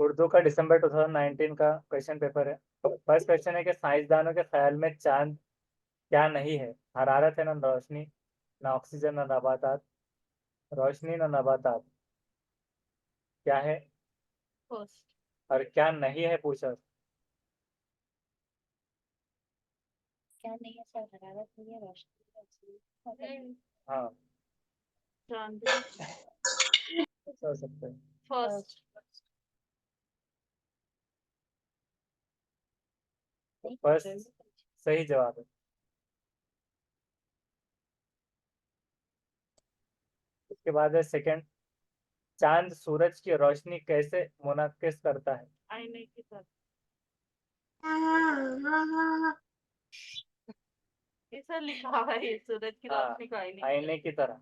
उर्दू का दिसंबर 2019 का question paper है। फर्स्ट क्वेश्चन है कि साइंसदानों के ख्याल में चांद क्या नहीं है? हरारत है ना रोशनी, ना ऑक्सीजन ना नबातात, रोशनी ना नबातात, क्या है? फर्स्ट। और क्या नहीं है पूछा। क्या नहीं है सर? हरारत नहीं है, रोशनी है, हाँ, चांद। हो सकता है। फर्स्ट। फर्स्ट सही जवाब है। उसके बाद है सेकंड, चांद सूरज की रोशनी कैसे मुनक्किस करता है? आईने की तरह। ऐसा लिखा हुआ है, सूरज की हाँ, रोशनी को आईने आईने की तरह।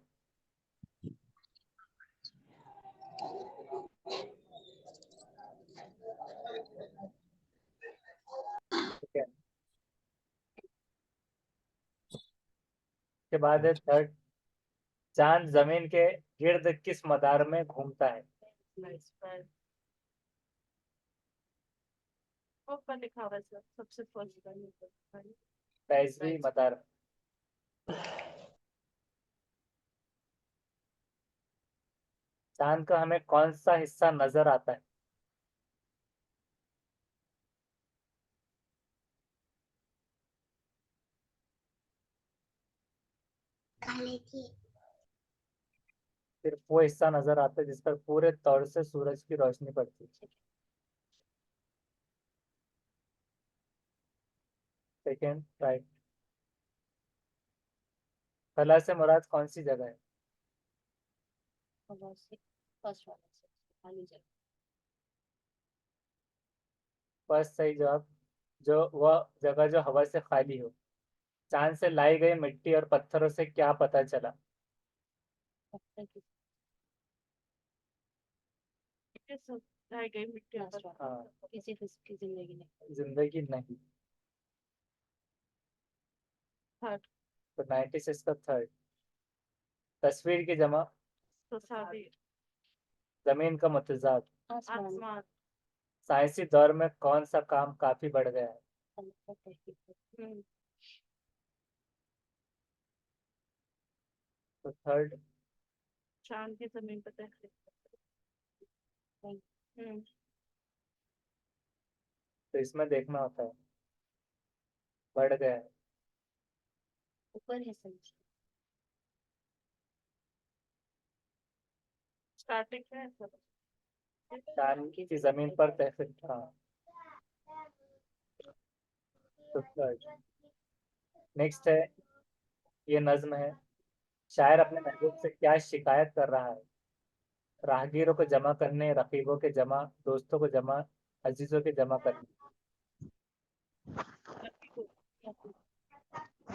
ठीक है। उसके बाद है थर्ड, चांद जमीन के गिर्द किस मदार में घूमता है? पर ऊपर लिखा हुआ है सर, सबसे फर्स्ट पर। पैजवी मदार। चांद का हमें कौन सा हिस्सा नजर आता है? सिर्फ वो हिस्सा नजर आता है जिस पर पूरे तौर से सूरज की रोशनी पड़ती है। Second right. कला से मुराद कौन सी जगह है? फर्स्ट वाला से खाली जगह। फर्स्ट सही जवाब। जो वह जगह जो हवा से खाली हो। चांद से लाई गई मिट्टी और पत्थरों से क्या पता चला? पत्थर की सब रह गई मिट्टी पर। हाँ, किसी की जिंदगी नहीं। जिंदगी नहीं। थर्ड। तो 96 का थर्ड, तस्वीर की जमा, तस्वीर। जमीन का मुतजाद, आसमान। साइंसी दौर में कौन सा काम काफी बढ़ गया है? हम्म। तो थर्ड। चांद की जमीन पर तहरीर। तो इसमें देखना होता है, बढ़ गया है। ऊपर है सर। स्टार्टिंग है सर। चांद की जमीन पर तहसील। हाँ, तो थर्ड। नेक्स्ट है, ये नज्म है। शायर अपने महबूब से क्या शिकायत कर रहा है? राहगीरों को जमा करने, रकीबों के जमा, दोस्तों को जमा, अजीजों के जमा करने।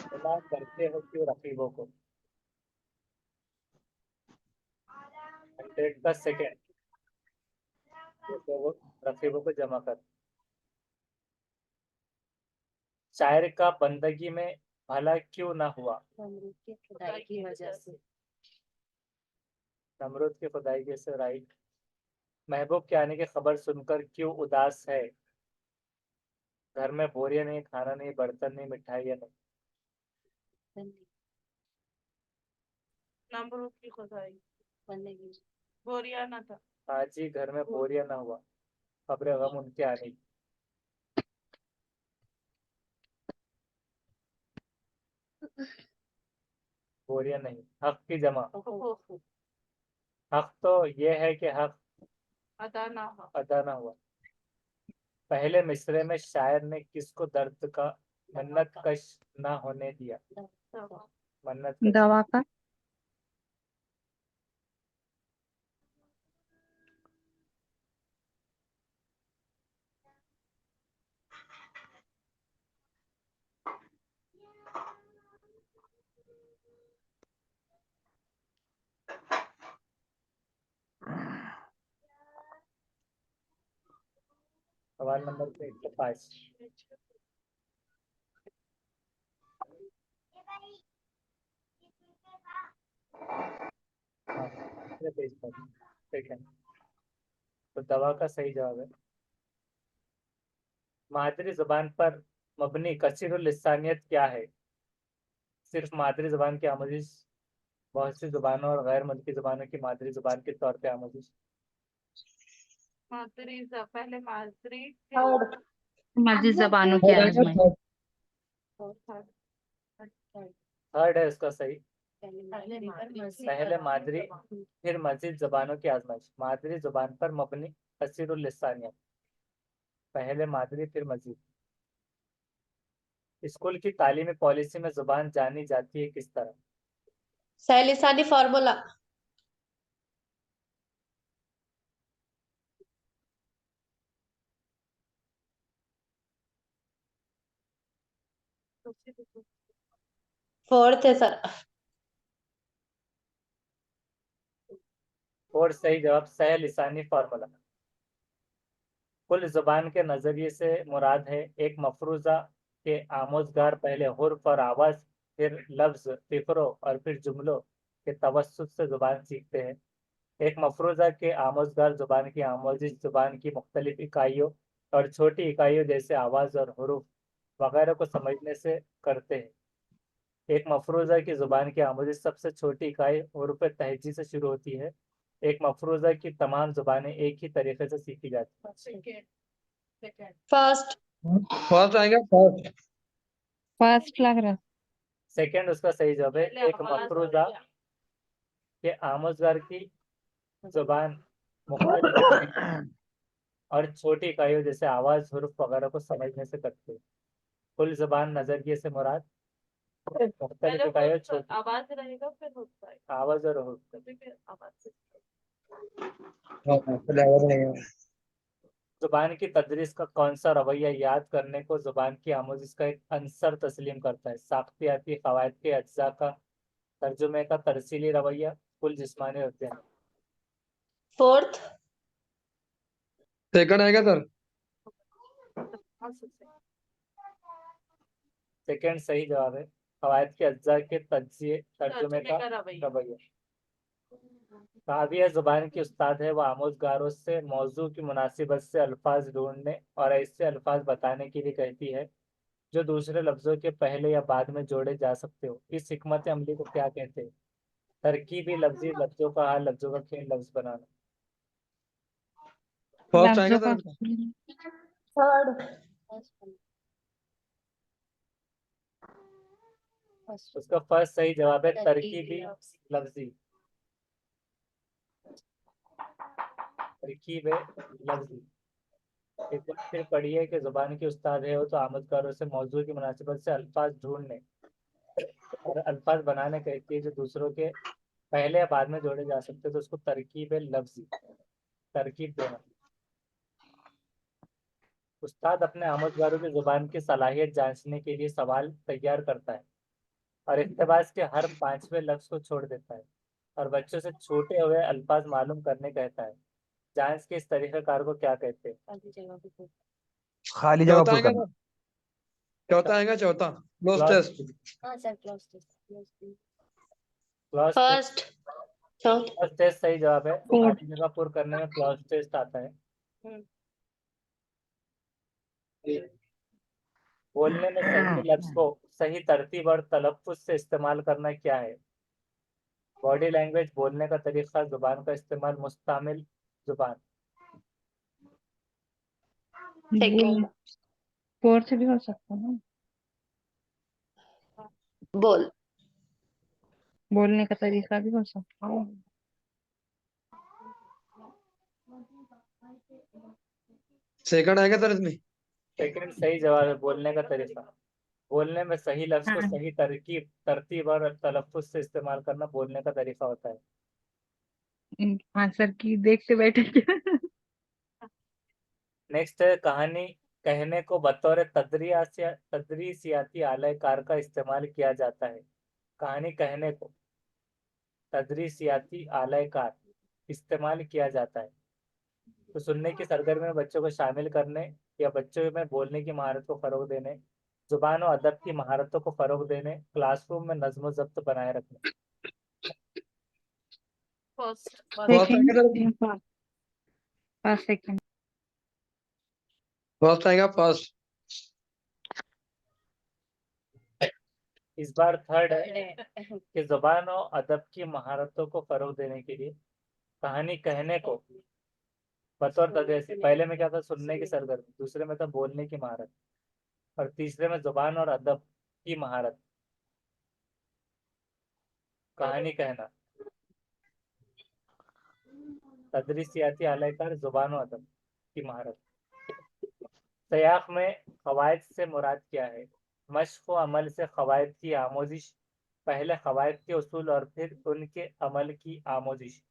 जमा करते हो क्यों रकीबों को? 100 का सेकेंड, तो वो रकीबों को जमा कर। शायर का बंदगी में भला क्यों ना हुआ? नमरूद की खुदाई की वजह से। नमरूद की खुदाई के से राइट। महबूब के आने की खबर सुनकर क्यों उदास है? घर में बोरियां नहीं, खाना नहीं, बर्तन नहीं, मिठाइयाँ नहीं। नमरूद की खुदाई बंदगी बोरिया ना था। आज ही घर में बोरियां ना हुआ, खबरें गम उनके आने की। बोरियां नहीं, हक की जमा। हक तो ये है कि हक अदा ना हो। अदा ना हुआ। पहले मिसरे में शायर ने किसको दर्द का मन्नत कश ना होने दिया? मन्नत कश। दवा का। सवाल नंबर 105। हाँ, दूसरे पेज पर। ठीक है। तो दवा का सही जवाब है। मादरी जुबान पर मबनी कसीरुल लिसानियत क्या है? सिर्फ मादरी जुबान की आमोजिश, बहुत सी जुबानों और गैर मुल्की जुबानों की मादरी जुबान के तौर पे आमोजिश। पहले मादरी थर्ड मस्जिद जबानों की थर्ड आएगा आजमाइश। थर्ड। और थर्ड थर्ड है उसका सही। पहले मादरी फिर मजीद जुबानों की आजमाइश। मादरी जुबान पर मबनी कसीरुल लिसानियत, पहले मादरी फिर मजीद। स्कूल की तालीमी पॉलिसी में जुबान जानी जाती है किस तरह? सैलिसानी फार्मूला। फोर्थ है सर। और सही जवाब सह लिसानी फार्मूला। कुल जुबान के नजरिए से मुराद है एक मफरूजा के आमोजगार पहले हुर्फ और आवाज, फिर लफ्ज, फिक्रों और फिर जुमलों के तवस्सुत से जुबान सीखते हैं। एक मफरूजा के आमोजगार जुबान की आमोजिश जुबान की मुख्तलिफ इकाइयों और छोटी इकाइयों जैसे आवाज और हरूफ वगैरह को समझने से करते हैं। एक मफरूजा की जुबान की आमोजिश सबसे छोटी इकाई हरूफ तहजी से शुरू होती है। एक मफरूजा की तमाम जुबानें एक ही तरीके से सीखी जाती हैं। फर्स्ट। फर्स्ट आएगा फर्स्ट। फर्स्ट लग रहा। सेकंड उसका सही जवाब है। एक मफरूजा के आमोजगार की जुबान मुख्तलिफ इकाइयों और छोटी इकाइयों जैसे आवाज, हरूफ वगैरह को समझने से करते हैं। कुल जुबान नजरिए से मुराद मुख्तलिफ इकाइयों, छोटी आवाज रहेगा फिर होता है आवाज और हरूफ। फिर आवाज से हाँ, पहले आवाज आएगा। जुबान की तदरीस का कौन सा रवैया याद करने को जुबान की आमोजिश का एक अंसर तस्लीम करता है? साख्तियाती कवायद के अज्जा का, तर्जुमे का तरसीली रवैया, कुल जिस्मानी अध्ययन। फोर्थ। सेकंड आएगा सर। सेकंड सही जवाब है। कवायद के अज्जा के तज्जिए तर्जुमे का रवैया। रवैया। काविया जुबान की उस्ताद है, वह आमोजगारों से मौजू की मुनासिबत से अल्फाज ढूंढने और ऐसे अल्फाज बताने के लिए कहती है जो दूसरे लफ्जों के पहले या बाद में जोड़े जा सकते हो। इस हिकमत अमली को क्या कहते हैं? तरकीबी लफ्जी, लफ्जों का हाल, लफ्जों का खेल, लफ्ज बनाना। फर्स्ट आएगा लफ्जों सर। का थर्ड। उसका फर्स्ट सही जवाब है तरकीबी लफ्जी। तरकीब है लफ्जी। एक बार फिर पढ़िए कि जुबान की उस्ताद है वो तो आमदकारों से मौजू की मुनासिबत से अल्फाज ढूंढने और अल्फाज बनाने कहती है जो दूसरों के पहले या बाद में जोड़े जा सकते हैं, तो उसको तरकीब है लफ्जी, तरकीब देना। उस्ताद अपने आमदगारों की जुबान की सलाहियत जांचने के लिए सवाल तैयार करता है और इख्तिबास के हर 5वें लफ्ज को छोड़ देता है और बच्चों से छूटे हुए अल्फाज मालूम करने कहता है। जांच के इस तरीक़ेकार को क्या कहते हैं? खाली जगह चौथा पुर आएगा करना। सर। चौथा आएगा चौथा। Close clause test. हाँ sir close test. Clause first. चौथ। क्लॉज टेस्ट सही जवाब है। Fourth. खाली जगह पुर करने में क्लॉज टेस्ट आता है। बोलने में सही लफ्ज को सही तरतीब और तलफ्फुज से इस्तेमाल करना क्या है? बॉडी लैंग्वेज, बोलने का तरीका, जुबान का इस्तेमाल, मुस्तामिल जुबान। सेकंड। फोर्थ भी हो सकता है ना। बोल। बोलने का तरीका भी हो सकता है। सेकंड आएगा सर इसमें। सेकंड सही जवाब है, बोलने का तरीका। बोलने में सही लफ्ज को हाँ। सही तरतीब और तलफ्फुज से इस्तेमाल करना बोलने का तरीका होता है। आंसर की देखते बैठे क्या? नेक्स्ट है कहानी कहने को बतौर तदरीसियाती आले कार का इस्तेमाल किया जाता है। कहानी कहने को तदरीसियाती आले कार इस्तेमाल किया जाता है तो सुनने की सरगर्मी में बच्चों को शामिल करने या बच्चों में बोलने की महारत को फरोग देने, जुबान और अदब की महारतों को फरोग देने, क्लासरूम में नज्म जब्त बनाए रखने। फर्स्ट आएगा सर इसमें। First second. फर्स्ट आएगा फर्स्ट। इस बार थर्ड है कि जुबान और अदब की महारतों को फरोग देने के लिए कहानी कहने को बतौर तदरीसी, पहले में क्या था, सुनने की सरगर्मी, दूसरे में था बोलने की महारत, और तीसरे में जुबान और अदब की महारत, कहानी कहना, तदरीसियाती अलैकार जुबान और अदब की महारत। सयाक में कवायद से मुराद क्या है? मश्क व अमल से कवायद की आमोजिश, पहले कवायद के उसूल और फिर उनके अमल की आमोजिश।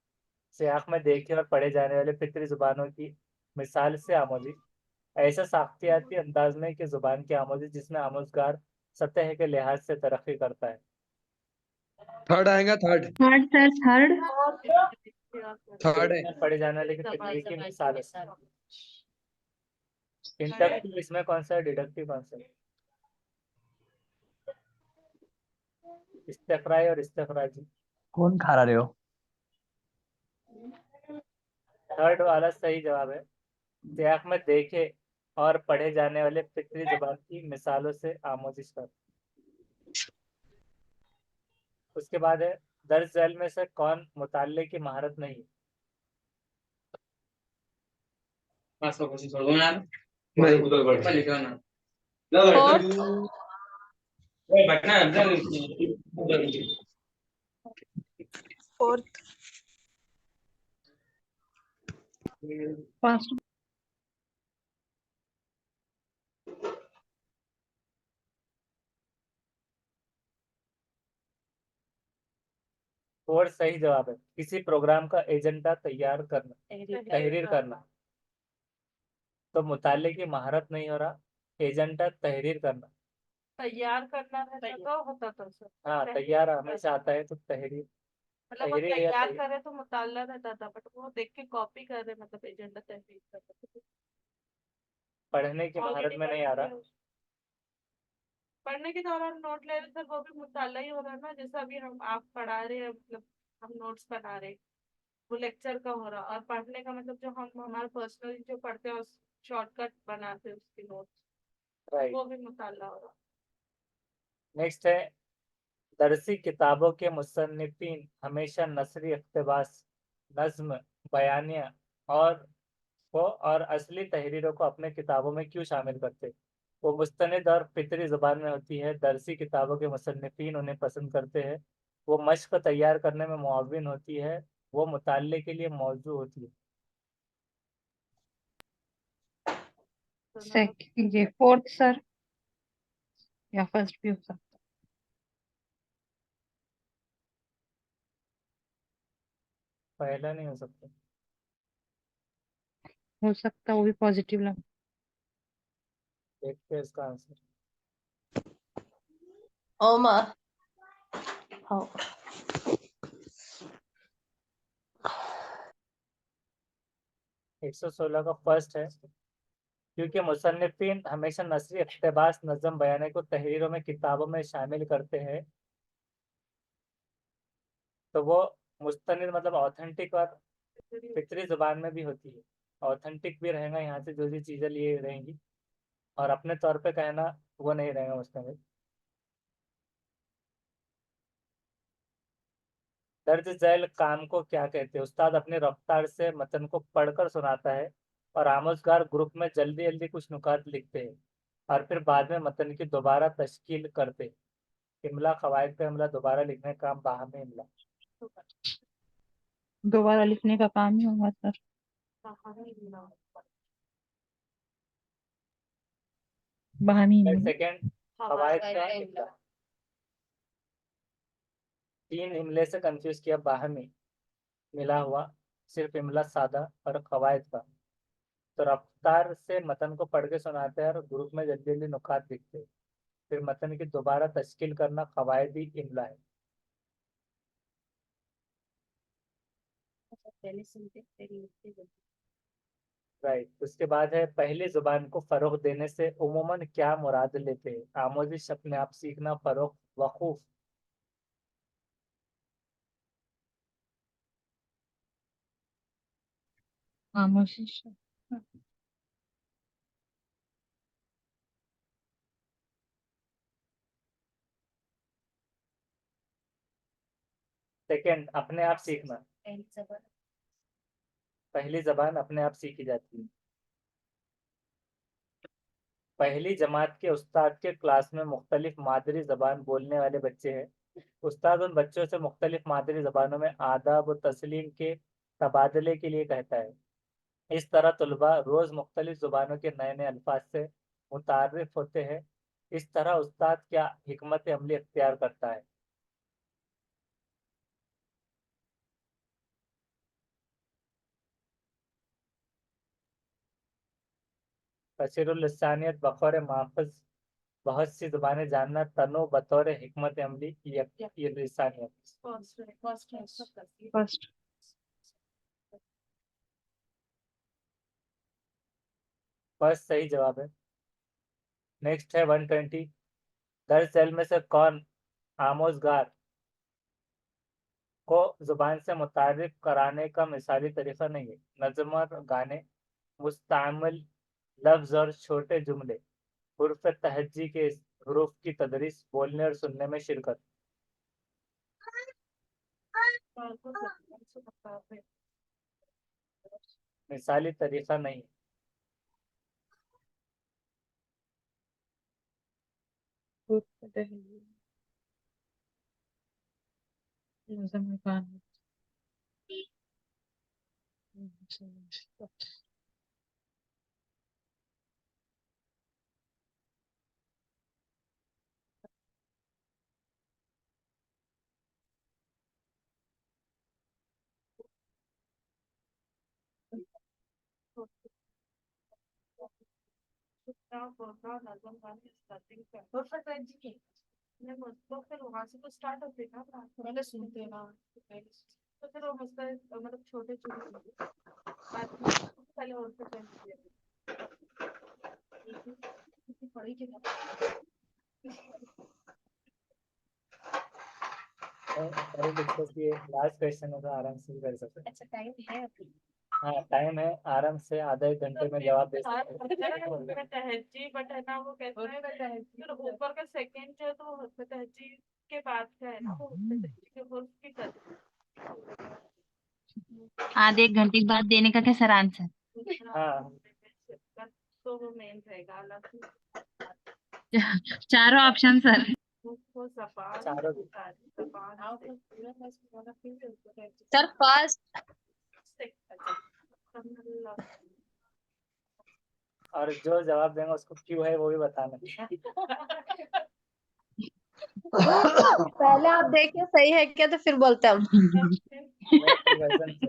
सयाक में देखे और पढ़े जाने वाले फितरी जुबानों की मिसाल से आमोजिश, ऐसा साख्तियाती अंदाज में कि जुबान की आमोजिश जिसमें आमोजगार सतह के लिहाज से तरक्की करता है। थर्ड आएगा third. Third sir, third. Third है। पढ़े जाने वाले की फितरी की मिसाल है। इंडक्टिव इसमें कौन सा है, डिडक्टिव कौन सा है? इस्तिक़राई और इस्तिख़राजी। कौन खा रहे हो? थर्ड वाला सही जवाब है। सयाक में देखे और पढ़े जाने वाले फितरी जुबान की मिसालों से आमोजिश कर। उसके बाद है, दर्ज झैल में से कौन मुताल्ले की महारत नहीं? फोर्थ। फर्स्ट। और सही जवाब है। किसी प्रोग्राम का एजेंडा तैयार करना, तहरीर करना। तो मुताल्ले की महारत नहीं हो रहा, एजेंडा तहरीर करना। तैयार करना रहता तो होता था सर। हाँ, तैयार हमेशा आता है, तो तहरीर। मतलब वो तहरीर या तैयार तहरीर। करे तो मुताल्ला रहता था, बट वो देख के कॉपी कर रहे, मतलब एजेंडा तहरीर कर रहे। पढ़ने की महारत में नहीं आ रहा। पढ़ने के दौरान नोट ले रहे थे, वो भी मुताल्ला ही हो रहा है ना। जैसे अभी हम आप पढ़ा रहे हैं, मतलब हम नोट्स बना रहे, वो लेक्चर का हो रहा। और पढ़ने का मतलब जो हम हमारा पर्सनल जो पढ़ते हैं, शॉर्टकट बनाते हैं उसकी नोट्स, राइट। वो भी मुताल्ला हो रहा। नेक्स्ट है, दरसी किताबों के मुसन्निफीन हमेशा नसरी इक़्तिबास, नज्म, बयानिया और असली तहरीरों को अपने किताबों में क्यों शामिल करते? वो मुस्तनिद और फितरी जुबान में होती है। दरसी किताबों के मुसन्निफीन उन्हें पसंद करते हैं। वो मश्क तैयार करने में मुआविन होती है। वो मुताल्ले के लिए मौजू होती है। सेकंड, ये फोर्थ सर, या फर्स्ट भी हो सकता पहला नहीं हो सकता। हो सकता, वो भी पॉजिटिव लग। देखते हैं इसका आंसर। ओमा हाँ 116 का फर्स्ट है, क्योंकि मुसन्निफीन हमेशा नसरी इक़्तिबास, नज़म, बयाने को तहरीरों में किताबों में शामिल करते हैं। तो वो मुस्तनिद मतलब ऑथेंटिक और फितरी जुबान में भी होती है। ऑथेंटिक भी रहेगा, यहाँ से जो जो चीज़ें लिए रहेंगी, और अपने तौर पे कहना वो नहीं रहेगा मुस्तनिद। दर्ज झैल काम को क्या कहते हैं? उस्ताद अपनी रफ्तार से मतन को पढ़कर सुनाता है और आमोजगार ग्रुप में जल्दी जल्दी कुछ नुकात लिखते हैं और फिर बाद में मतन की दोबारा तश्कील करते हैं। इमला, कवायद पे इमला दोबारा लिखने का काम बाहमी इमला। दोबारा लिखने का काम ही होगा सर। बाहमी में। सेकेंड, कवायद का इमला। 3 इमले से कंफ्यूज किया, बाहमी मिला हुआ, सिर्फ इमला सादा और कवायद का। तो रफ्तार से मतन को पढ़ के सुनाते हैं और ग्रुप में जल्दी जल्दी नुकात लिखते हैं, फिर मतन की दोबारा तश्कील करना कवायदी इमला है। पहले सुनते फिर लिखते जल्दी। राइट। उसके बाद है, पहली जुबान को फरोग देने से उमूमन क्या मुराद लेते हैं? आमोजिश, अपने आप सीखना, फरोग, वकूफ। खामोशी से। सेकंड, अपने आप सीखना। पहली जबान पहली जबान अपने आप सीखी जाती है। पहली जमात के उस्ताद के क्लास में मुख्तलिफ मादरी जबान बोलने वाले बच्चे हैं। उस्ताद उन बच्चों से मुख्तलिफ मादरी जबानों में आदाब और तस्लीम के तबादले के लिए कहता है। इस तरह तलबा रोज मुख्तलिफ जुबानों के नए नए अल्फाज से मुतारिफ होते हैं। इस तरह उस्ताद क्या हिकमत अमली इख्तियार करता है। तशरीरुल लिसानियत बखौर माखज़ बहुत सी जुबानें जानना, तनो बतौर हिकमत अमली ये लिसानियत। फर्स्ट। फर्स्ट सही जवाब है। नेक्स्ट है 120। दर्ज झैल में से कौन आमोजगार को जुबान से मुतारिफ कराने का मिसाली तरीका नहीं है। नज़्म और गाने, मुस्तामल लफ्ज और छोटे जुमले, हुर्फ तहज्जी के हरूफ की तदरीस, बोलने और सुनने में शिरकत। मिसाली तरीका नहीं। फिर वहां से तो स्टार्ट होते ना, पहले सुनते ना, तो फिर वो मतलब छोटे छोटे पहले और से पढ़ी के लास्ट क्वेश्चन है तो आराम से कर सकते हैं। अच्छा टाइम है अभी। हाँ टाइम है, आराम से आधे एक घंटे में जवाब दे सकते हैं। तहज्जी बट है ना, वो कहते हैं फिर ऊपर का सेकंड जो है तो वो तहज्जी के बाद का है ना, वो तहज्जी के हुर्फ की आधे एक घंटे के बाद देने का क्या सर आंसर? हाँ तो वो मेन रहेगा। अलग चारों ऑप्शन सर। उसको जबान चारों भी। जबान सर फर्स्ट। और जो जवाब देंगे उसको क्यों है वो भी बताना। पहले आप देखिए सही है क्या तो फिर बोलते हैं हम। नहीं, version से।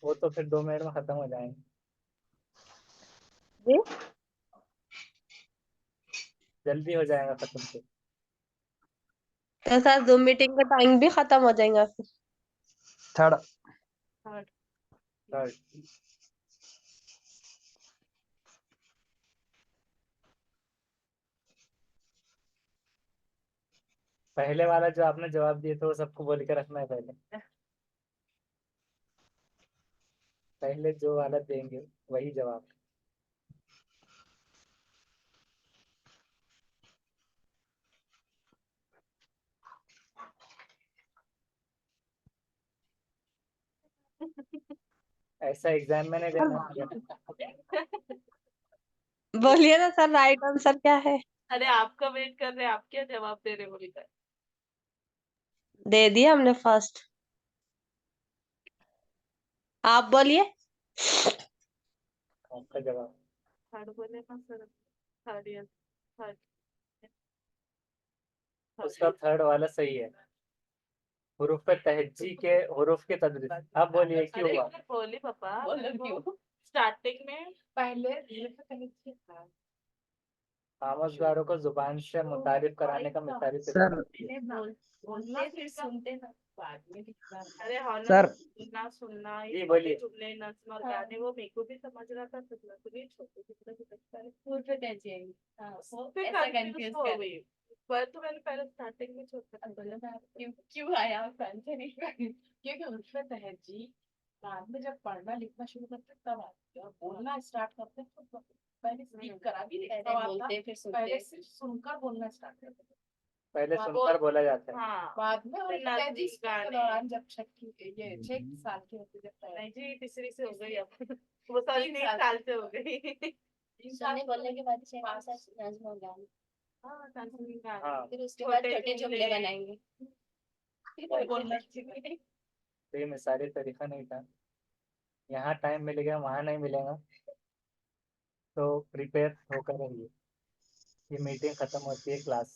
वो तो फिर 2 मिनट में खत्म हो जाएंगे। जी जल्दी हो जाएगा खत्म से। तो सर 2 मीटिंग का टाइम भी खत्म हो जाएगा फिर। थर्ड। थर्ड। पहले वाला जो आपने जवाब दिए थे वो सबको बोल के रखना है पहले। पहले जो वाला देंगे वही जवाब। ऐसा एग्जाम में नहीं देना है। बोलिए ना सर राइट आंसर क्या है। अरे आपका वेट कर रहे हैं, आप क्या जवाब दे रहे बोलकर। दे दिया हमने फर्स्ट। आप बोलिए। आपका जवाब थर्ड बोले ना सर। Third year third. उसका थर्ड वाला सही है। हुरूफ तहज्जी के हुरूफ की तदरीस। अब बोलिए क्यों हुआ। बोली पापा स्टार्टिंग में पहले खामोशगारों को जुबान से मुतारिफ कराने का मिसाली सर तरीका। बोलते फिर सुनते ना बाद में दिखता अरे हॉर्न सर सुनना सुनना जी, ये बोलिए। जुमले नज्म और हाँ। गाने वो मेरे को भी समझ रहा था सुनना तो नहीं छोटे सारे फुल पे टच जाएगी हाँ वो फिर ऐसा कंफ्यूज कंफ्यूज हो कर गई पर तो मैंने पहले स्टार्टिंग में छोड़ अब बोलो ना क्यों आया कंसर्न क्योंकि उसमें तहजीब बाद में जब पढ़ना लिखना शुरू करते तब आती है और बोलना स्टार्ट करते हैं तो पहले स्पीक करा भी नहीं तब आता फिर पहले सिर्फ सुनकर बोलना स्टार्ट करते हैं पहले हाँ, सुनकर बोला जाता है। हाँ बाद में और फिर तहजीब नजदीक के गाने। दौरान जब 6 साल की होती जब नहीं जी तीसरी से हो गई अब वो सारी 3 3 साल से हो गई 3 साल सुनने बोलने के बाद से नज्म हो गया हाँ नज्म गाने हाँ फिर उसके बाद छोटे छोटे जुमले जुमले। बनाएंगे फिर बोलना चाहिए तो ये मिसाली तरीका नहीं था। यहाँ टाइम मिलेगा वहाँ नहीं मिलेगा, तो प्रिपेयर होकर रहिए। ये मीटिंग खत्म होती है क्लास